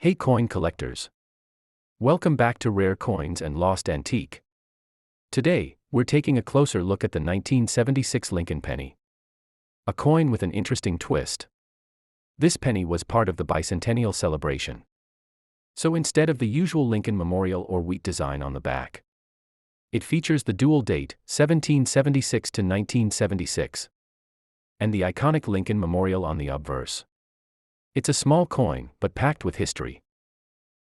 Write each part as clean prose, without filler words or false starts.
Hey coin collectors! Welcome back to Rare Coins and Lost Antique. Today, we're taking a closer look at the 1976 Lincoln penny. A coin with an interesting twist. This penny was part of the bicentennial celebration. So instead of the usual Lincoln Memorial or wheat design on the back, it features the dual date, 1776 to 1976, and the iconic Lincoln Memorial on the obverse. It's a small coin, but packed with history.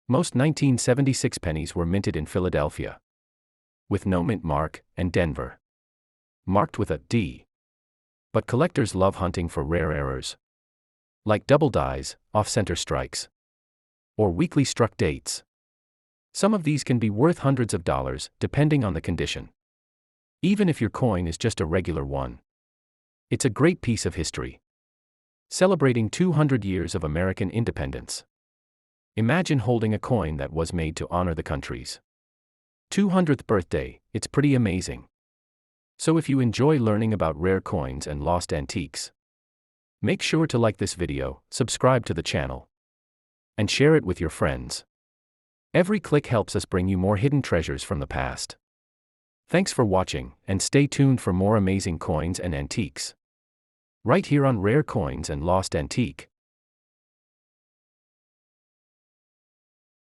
Most 1976 pennies were minted in Philadelphia, with no mint mark, and Denver, marked with a D. But collectors love hunting for rare errors, like double dies, off-center strikes, or weakly struck dates. Some of these can be worth hundreds of dollars, depending on the condition. Even if your coin is just a regular one, it's a great piece of history, celebrating 200 years of American independence. Imagine holding a coin that was made to honor the country's 200th birthday. It's pretty amazing. So if you enjoy learning about rare coins and lost antiques, make sure to like this video, subscribe to the channel, and share it with your friends. Every click helps us bring you more hidden treasures from the past. Thanks for watching, and stay tuned for more amazing coins and antiques, right here on Rare Coins and Lost Antique.